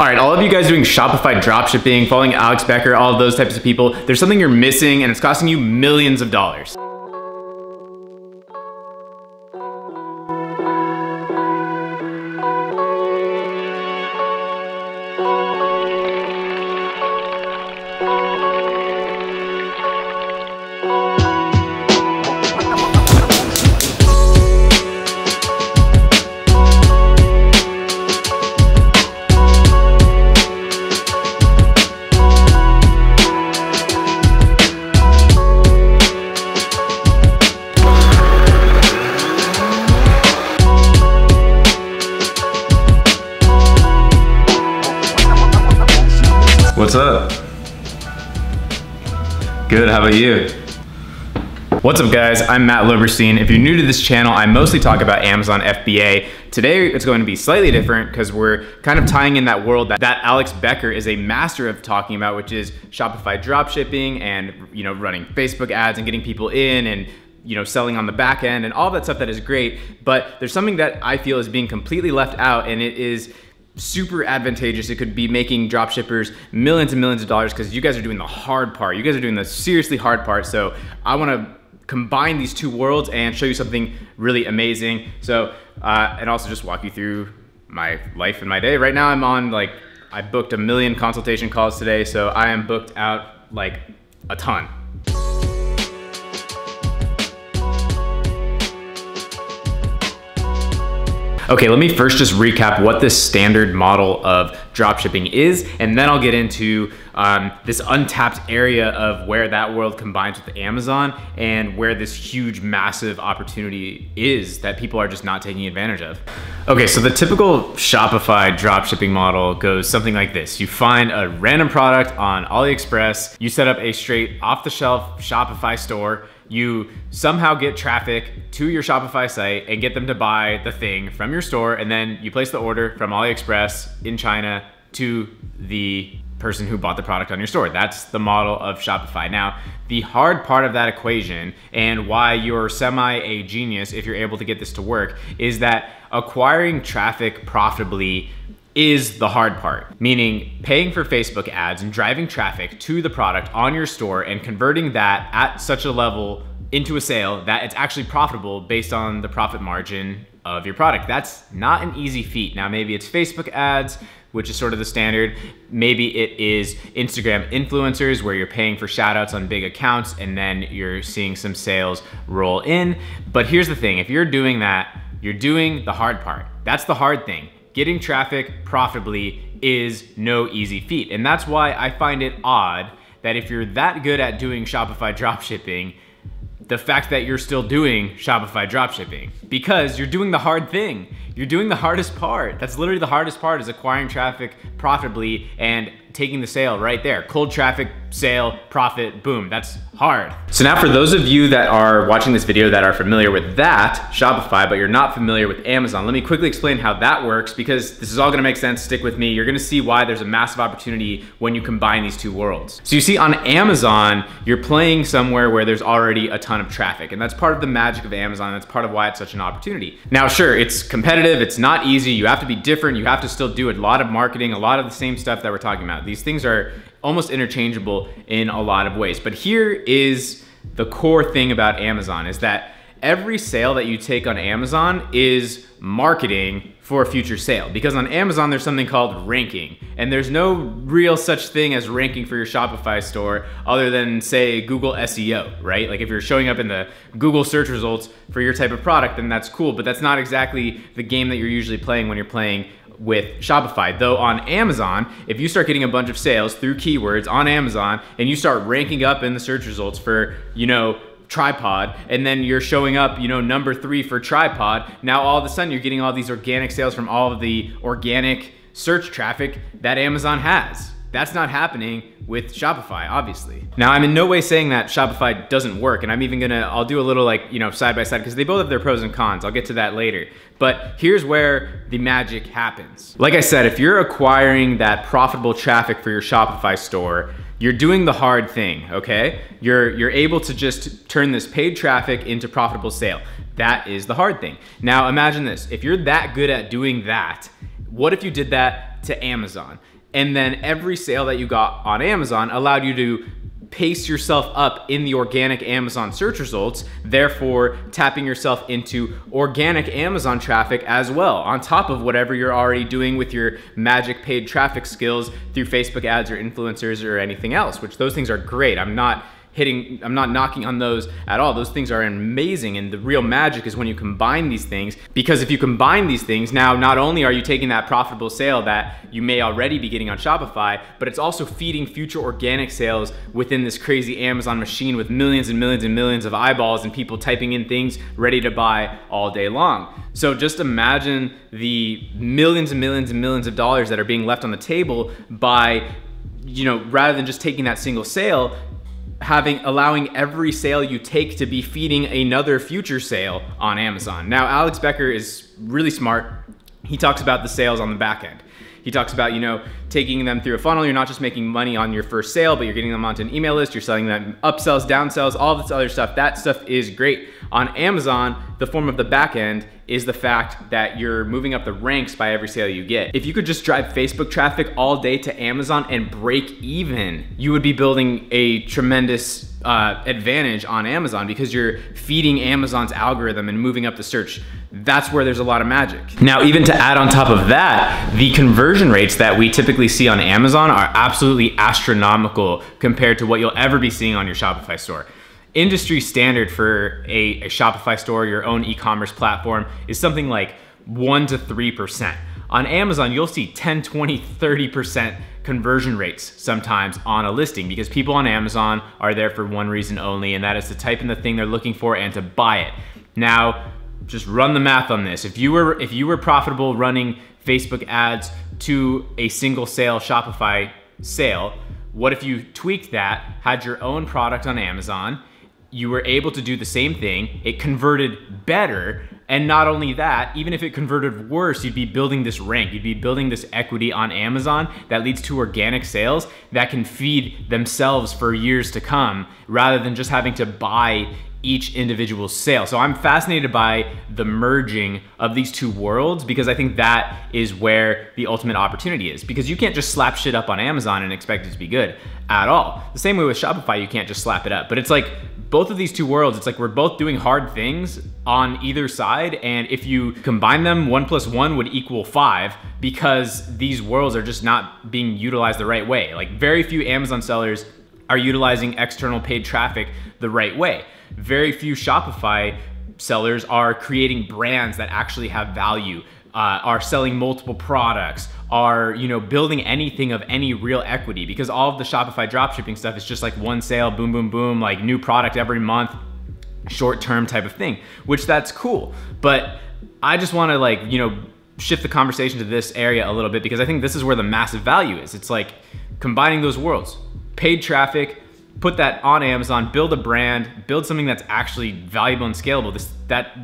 All right, all of you guys doing Shopify dropshipping, following Alex Becker, all of those types of people, there's something you're missing and it's costing you millions of dollars. What's up? Good, how about you? What's up guys, I'm Matt Loberstein. If you're new to this channel, I mostly talk about Amazon FBA. Today it's going to be slightly different because we're kind of tying in that world that Alex Becker is a master of talking about, which is Shopify dropshipping and running Facebook ads and getting people in and selling on the back end and all that stuff that is great. But there's something that I feel is being completely left out, and it is super advantageous. It could be making dropshippers millions and millions of dollars because you guys are doing the hard part. You guys are doing the seriously hard part. So I want to combine these two worlds and show you something really amazing. So, and also just walk you through my life and my day. Right now I'm on I booked 1 million consultation calls today. So I am booked out like a ton. Okay, let me first just recap what this standard model of dropshipping is, and then I'll get into this untapped area of where that world combines with Amazon and where this huge, massive opportunity is that people are just not taking advantage of. Okay, so the typical Shopify dropshipping model goes something like this. You find a random product on AliExpress, you set up a straight off-the-shelf Shopify store, you somehow get traffic to your Shopify site and get them to buy the thing from your store, and then you place the order from AliExpress in China to the person who bought the product on your store. That's the model of Shopify. Now, the hard part of that equation, and why you're semi a genius if you're able to get this to work, is that acquiring traffic profitably is the hard part, meaning paying for Facebook ads and driving traffic to the product on your store and converting that at such a level into a sale that it's actually profitable based on the profit margin of your product. That's not an easy feat. Now, maybe it's Facebook ads, which is sort of the standard. Maybe it is Instagram influencers where you're paying for shout outs on big accounts and then you're seeing some sales roll in. But here's the thing, if you're doing that, you're doing the hard part. That's the hard thing. Getting traffic profitably is no easy feat. And that's why I find it odd that if you're that good at doing Shopify dropshipping, the fact that you're still doing Shopify dropshipping, because you're doing the hard thing. You're doing the hardest part. That's literally the hardest part, is acquiring traffic profitably and taking the sale right there. Cold traffic, sale, profit, boom, that's hard. So now for those of you that are watching this video that are familiar with that, Shopify, but you're not familiar with Amazon, let me quickly explain how that works, because this is all gonna make sense. Stick with me. You're gonna see why there's a massive opportunity when you combine these two worlds. So you see, on Amazon, you're playing somewhere where there's already a ton of traffic, and that's part of the magic of Amazon. That's part of why it's such an opportunity. Now, sure, it's competitive, it's not easy, you have to be different, you have to still do a lot of marketing, a lot of the same stuff that we're talking about. These things are almost interchangeable in a lot of ways. But here is the core thing about Amazon, is that every sale that you take on Amazon is marketing for a future sale. Because on Amazon, there's something called ranking, and there's no real such thing as ranking for your Shopify store other than, say, Google SEO, right? Like if you're showing up in the Google search results for your type of product, then that's cool, but that's not exactly the game that you're usually playing when you're playing with Shopify. Though on Amazon, if you start getting a bunch of sales through keywords on Amazon and you start ranking up in the search results for, tripod, and then you're showing up, number 3 for tripod, now all of a sudden you're getting all these organic sales from all of the organic search traffic that Amazon has. That's not happening with Shopify, obviously. Now, I'm in no way saying that Shopify doesn't work, and I'm even I'll do a little side by side, because they both have their pros and cons. I'll get to that later. But here's where the magic happens. Like I said, if you're acquiring that profitable traffic for your Shopify store, you're doing the hard thing, okay? You're able to just turn this paid traffic into profitable sale. That is the hard thing. Now, imagine this. If you're that good at doing that, What if you did that to Amazon? And then every sale that you got on Amazon allowed you to pace yourself up in the organic Amazon search results, therefore tapping yourself into organic Amazon traffic as well, on top of whatever you're already doing with your magic paid traffic skills through Facebook ads or influencers or anything else, which those things are great. I'm not knocking on those at all. Those things are amazing, and the real magic is when you combine these things, because if you combine these things, now not only are you taking that profitable sale that you may already be getting on Shopify, but it's also feeding future organic sales within this crazy Amazon machine with millions and millions and millions of eyeballs and people typing in things ready to buy all day long. So just imagine the millions and millions and millions of dollars that are being left on the table by, rather than just taking that single sale, allowing every sale you take to be feeding another future sale on Amazon. Now, Alex Becker is really smart. He talks about the sales on the back end. He talks about, taking them through a funnel. You're not just making money on your first sale, but you're getting them onto an email list. You're selling them upsells, downsells, all this other stuff. That stuff is great. On Amazon, the form of the back end is the fact that you're moving up the ranks by every sale you get. If you could just drive Facebook traffic all day to Amazon and break even, you would be building a tremendous advantage on Amazon, because you're feeding Amazon's algorithm and moving up the search. That's where there's a lot of magic. Now, even to add on top of that, the conversion rates that we typically see on Amazon are absolutely astronomical compared to what you'll ever be seeing on your Shopify store. Industry standard for a Shopify store, your own e-commerce platform, is something like 1 to 3%. On Amazon, you'll see 10, 20, 30% conversion rates sometimes on a listing, because people on Amazon are there for one reason only, and that is to type in the thing they're looking for and to buy it. Now, just run the math on this. If you were profitable running Facebook ads to a single sale Shopify sale, what if you tweaked that, had your own product on Amazon, you were able to do the same thing, it converted better, and not only that, even if it converted worse, you'd be building this rank, you'd be building this equity on Amazon that leads to organic sales that can feed themselves for years to come, rather than just having to buy each individual sale. So I'm fascinated by the merging of these two worlds, because I think that is where the ultimate opportunity is, because you can't just slap shit up on Amazon and expect it to be good at all. The same way with Shopify, you can't just slap it up. But it's like both of these two worlds, it's like we're both doing hard things on either side, and if you combine them, 1 + 1 would equal 5, because these worlds are just not being utilized the right way. Like, very few Amazon sellers are utilizing external paid traffic the right way. Very few Shopify sellers are creating brands that actually have value, are selling multiple products, are building anything of any real equity, because all of the Shopify dropshipping stuff is just like one sale, boom, boom, boom, like new product every month, short-term type of thing, which that's cool. But I just want to shift the conversation to this area a little bit, because I think this is where the massive value is. It's like combining those worlds, paid traffic, put that on Amazon, build a brand, build something that's actually valuable and scalable.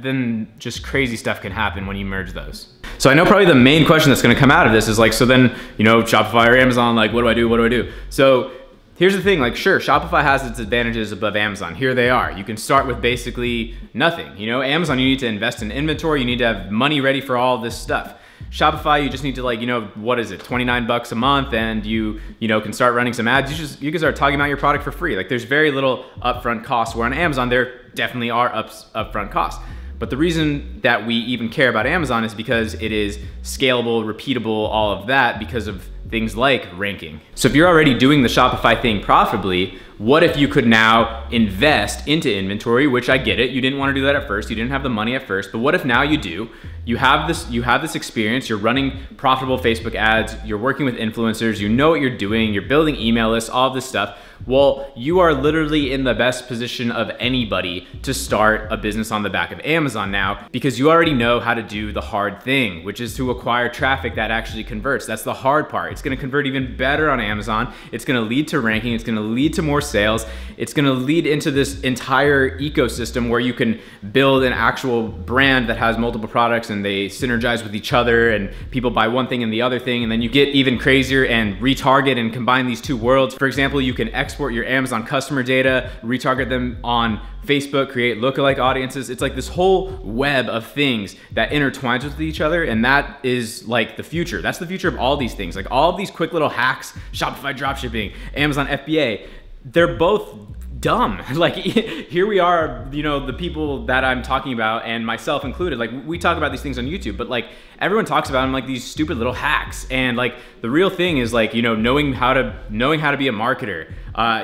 Then just crazy stuff can happen when you merge those. So I know probably the main question that's gonna come out of this is like, so then, Shopify or Amazon, like, what do I do, what do I do? So here's the thing, like, sure, Shopify has its advantages above Amazon. Here they are. You can start with basically nothing. Amazon, you need to invest in inventory, you need to have money ready for all this stuff. Shopify, you just need to what is it, 29 bucks a month, and you can start running some ads. You can start talking about your product for free. Like, there's very little upfront costs, where on Amazon, there definitely are upfront costs. But the reason that we even care about Amazon is because it is scalable, repeatable, all of that, because of things like ranking. So if you're already doing the Shopify thing profitably, what if you could now invest into inventory, which I get it, you didn't want to do that at first, you didn't have the money at first, but what if now you do? You have this experience, you're running profitable Facebook ads, you're working with influencers, you know what you're doing, you're building email lists, all of this stuff. Well, you are literally in the best position of anybody to start a business on the back of Amazon now, because you already know how to do the hard thing, which is to acquire traffic that actually converts. That's the hard part. It's gonna convert even better on Amazon. It's gonna lead to ranking. It's gonna lead to more sales. It's gonna lead into this entire ecosystem where you can build an actual brand that has multiple products and they synergize with each other, and people buy one thing and the other thing, and then you get even crazier and retarget and combine these two worlds. For example, you can export your Amazon customer data, retarget them on Facebook, create lookalike audiences. It's like this whole web of things that intertwines with each other, and that is like the future. That's the future of all these things. Like all of these quick little hacks, Shopify dropshipping, Amazon FBA, they're both dumb. Like here we are, you know, the people that I'm talking about, and myself included, like we talk about these things on YouTube, but like everyone talks about them like these stupid little hacks. And like the real thing is like, you know, knowing how to be a marketer,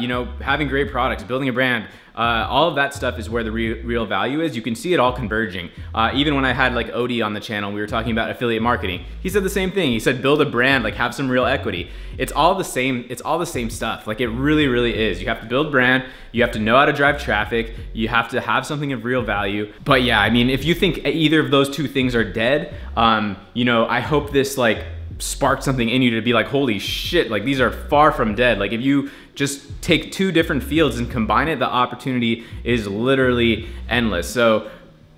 you know, having great products, building a brand. All of that stuff is where the real value is. You can see it all converging. Even when I had like Odie on the channel, we were talking about affiliate marketing. He said the same thing. He said, build a brand, like have some real equity. It's all the same. It's all the same stuff. Like it really, really is. You have to build brand. You have to know how to drive traffic. You have to have something of real value. But yeah, I mean, if you think either of those two things are dead, you know, I hope this like sparked something in you to be like, holy shit, like these are far from dead. Like if you just take two different fields and combine it, the opportunity is literally endless. So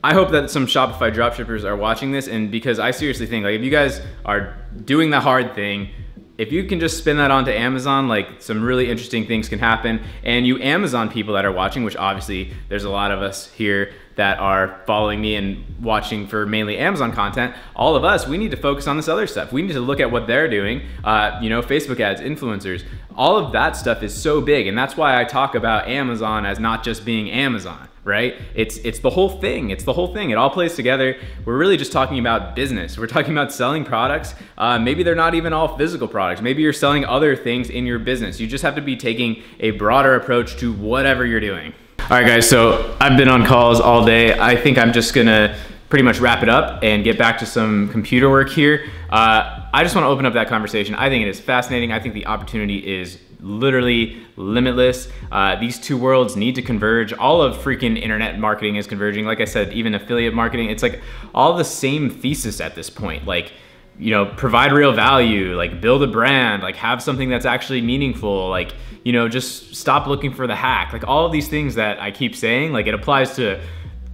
I hope that some Shopify dropshippers are watching this, and because I seriously think like if you guys are doing the hard thing, if you can just spin that onto Amazon, like some really interesting things can happen. And you Amazon people that are watching, which obviously there's a lot of us here that are following me and watching for mainly Amazon content, all of us, we need to focus on this other stuff. We need to look at what they're doing, you know, Facebook ads, influencers, all of that stuff is so big. And that's why I talk about Amazon as not just being Amazon, right? It's the whole thing. It's the whole thing. It all plays together. We're really just talking about business. We're talking about selling products. Maybe they're not even all physical products. Maybe you're selling other things in your business. You just have to be taking a broader approach to whatever you're doing. All right, guys, so I've been on calls all day. I think I'm just gonna pretty much wrap it up and get back to some computer work here. I just wanna open up that conversation. I think it is fascinating. I think the opportunity is literally limitless. These two worlds need to converge. All of freaking internet marketing is converging. Like I said, even affiliate marketing, it's like all the same thesis at this point. Like, you know, provide real value, like build a brand, like have something that's actually meaningful, like, you know, just stop looking for the hack. Like all of these things that I keep saying, like it applies to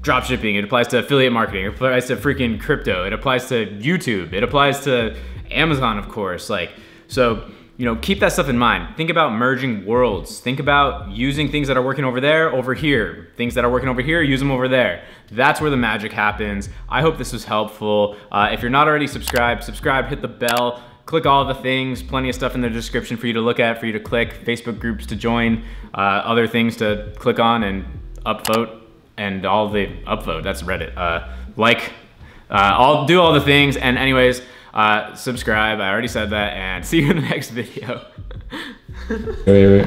dropshipping, it applies to affiliate marketing, it applies to freaking crypto, it applies to YouTube, it applies to Amazon, of course. Like, so, you know, keep that stuff in mind. Think about merging worlds. Think about using things that are working over there, over here. Things that are working over here, use them over there. That's where the magic happens. I hope this was helpful. If you're not already subscribed, subscribe, hit the bell, click all the things, plenty of stuff in the description for you to look at, for you to click, Facebook groups to join, other things to click on and upvote, and all the upvote, that's Reddit. I'll do all the things, and anyways, subscribe, I already said that, and see you in the next video. Wait.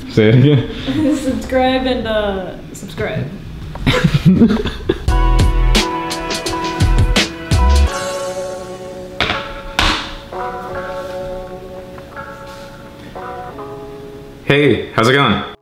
Say it again. Subscribe and subscribe. Hey, how's it going?